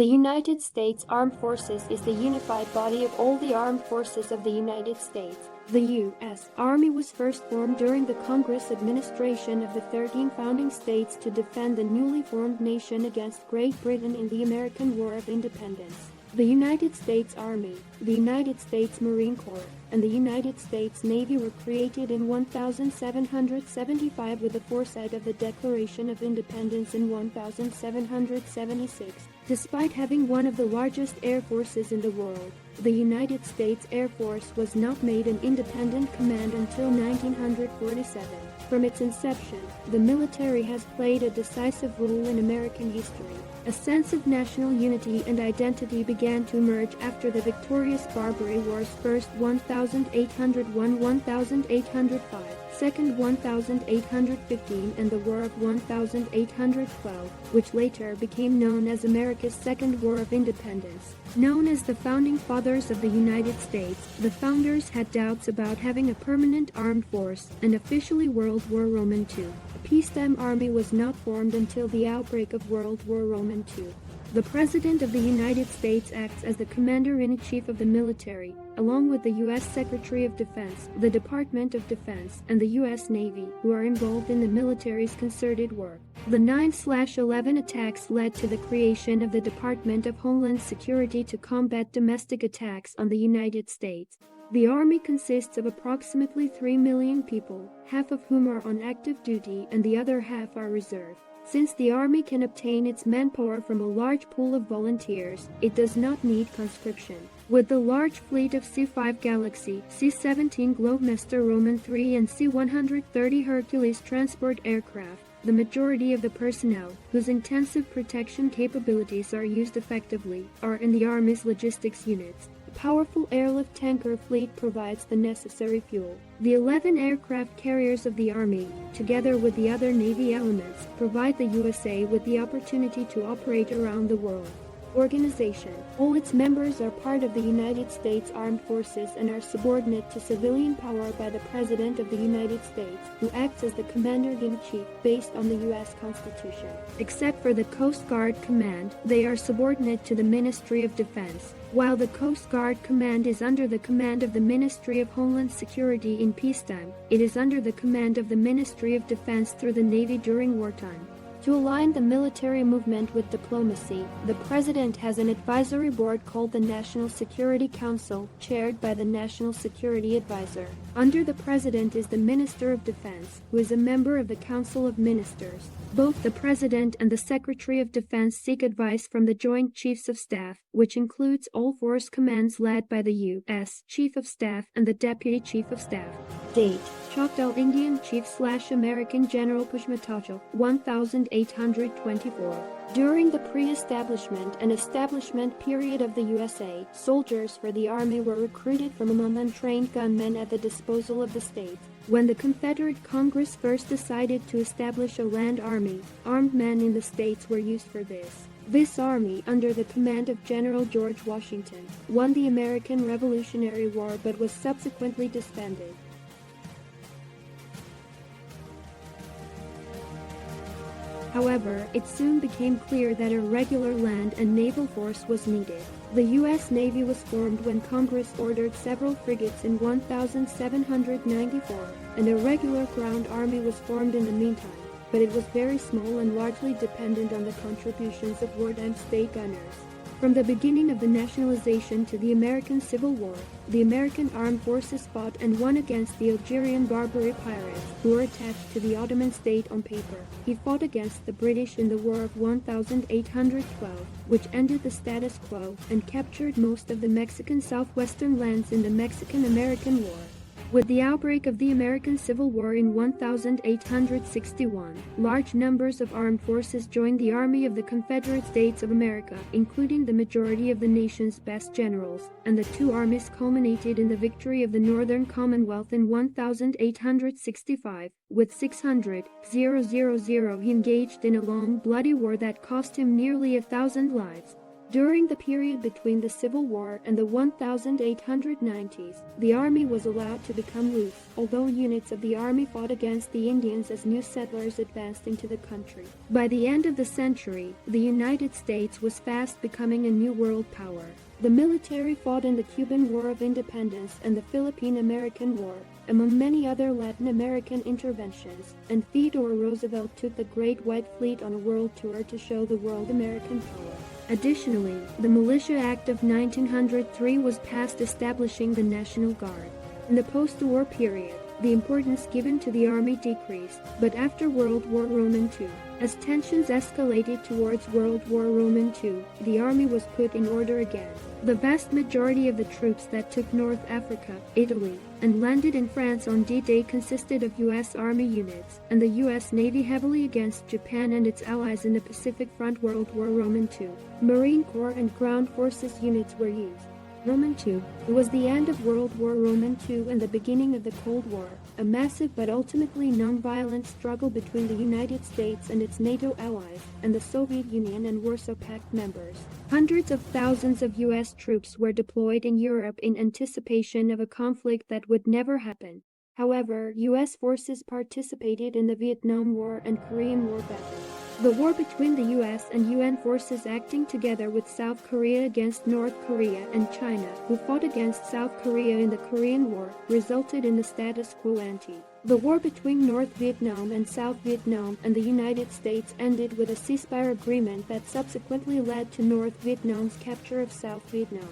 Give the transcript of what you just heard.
The United States Armed Forces is the unified body of all the armed forces of the United States. The U.S. Army was first formed during the Congress administration of the 13 founding states to defend the newly formed nation against Great Britain in the American War of Independence. The United States Army, the United States Marine Corps, and the United States Navy were created in 1775 with the foresight of the Declaration of Independence in 1776. Despite having one of the largest air forces in the world, the United States Air Force was not made an independent command until 1947. From its inception, the military has played a decisive role in American history. A sense of national unity and identity began to emerge after the victorious Barbary Wars, first 1801-1805, second 1815, and the War of 1812, which later became known as America's Second War of Independence. Known as the Founding Fathers of the United States, the founders had doubts about having a permanent armed force, and officially World War II. A peacetime army was not formed until the outbreak of World War II. The President of the United States acts as the Commander-in-Chief of the military, along with the U.S. Secretary of Defense, the Department of Defense, and the U.S. Navy, who are involved in the military's concerted work. The 9/11 attacks led to the creation of the Department of Homeland Security to combat domestic attacks on the United States. The Army consists of approximately 3 million people, half of whom are on active duty and the other half are reserve. Since the Army can obtain its manpower from a large pool of volunteers, it does not need conscription. With the large fleet of C-5 Galaxy, C-17 Globemaster Roman III and C-130 Hercules transport aircraft, the majority of the personnel, whose intensive protection capabilities are used effectively, are in the Army's logistics units. A powerful airlift tanker fleet provides the necessary fuel. The 11 aircraft carriers of the Army, together with the other Navy elements, provide the USA with the opportunity to operate around the world. Organization. All its members are part of the United States Armed Forces and are subordinate to civilian power by the President of the United States, who acts as the Commander-in-Chief based on the U.S. Constitution. Except for the Coast Guard Command, they are subordinate to the Ministry of Defense. While the Coast Guard Command is under the command of the Ministry of Homeland Security in peacetime, it is under the command of the Ministry of Defense through the Navy during wartime. To align the military movement with diplomacy, the President has an advisory board called the National Security Council, chaired by the National Security Advisor. Under the President is the Minister of Defense, who is a member of the Council of Ministers. Both the President and the Secretary of Defense seek advice from the Joint Chiefs of Staff, which includes all force commands led by the U.S. Chief of Staff and the Deputy Chief of Staff. Date: Choctaw Indian Chief/American General Pushmatacha, 1824. During the pre-establishment and establishment period of the USA, soldiers for the Army were recruited from among untrained gunmen at the disposal of the states. When the Confederate Congress first decided to establish a land army, armed men in the states were used for this. This army, under the command of General George Washington, won the American Revolutionary War but was subsequently disbanded. However, it soon became clear that a regular land and naval force was needed. The U.S. Navy was formed when Congress ordered several frigates in 1794, and a regular ground army was formed in the meantime, but it was very small and largely dependent on the contributions of wartime state gunners. From the beginning of the nationalization to the American Civil War, the American Armed Forces fought and won against the Algerian Barbary pirates, who were attached to the Ottoman state on paper. He fought against the British in the War of 1812, which ended the status quo and captured most of the Mexican southwestern lands in the Mexican-American War. With the outbreak of the American Civil War in 1861, large numbers of armed forces joined the Army of the Confederate States of America, including the majority of the nation's best generals, and the two armies culminated in the victory of the Northern Commonwealth in 1865, with 600,000 engaged in a long, bloody war that cost him nearly 1,000 lives. During the period between the Civil War and the 1890s, the Army was allowed to become loose, although units of the Army fought against the Indians as new settlers advanced into the country. By the end of the century, the United States was fast becoming a new world power. The military fought in the Cuban War of Independence and the Philippine-American War, among many other Latin American interventions, and Theodore Roosevelt took the Great White Fleet on a world tour to show the world American power. Additionally, the Militia Act of 1903 was passed establishing the National Guard. In the post-war period, the importance given to the Army decreased, but after World War II, as tensions escalated towards World War II, the Army was put in order again. The vast majority of the troops that took North Africa, Italy, and landed in France on D-Day consisted of U.S. Army units, and the U.S. Navy heavily against Japan and its allies in the Pacific Front. World War II, Marine Corps and Ground Forces units were used. II was the end of World War II and the beginning of the Cold War, a massive but ultimately non-violent struggle between the United States and its NATO allies, and the Soviet Union and Warsaw Pact members. Hundreds of thousands of U.S. troops were deployed in Europe in anticipation of a conflict that would never happen. However, U.S. forces participated in the Vietnam War and Korean War battles. The war between the U.S. and UN forces acting together with South Korea against North Korea and China, who fought against South Korea in the Korean War, resulted in the status quo ante. The war between North Vietnam and South Vietnam and the United States ended with a ceasefire agreement that subsequently led to North Vietnam's capture of South Vietnam.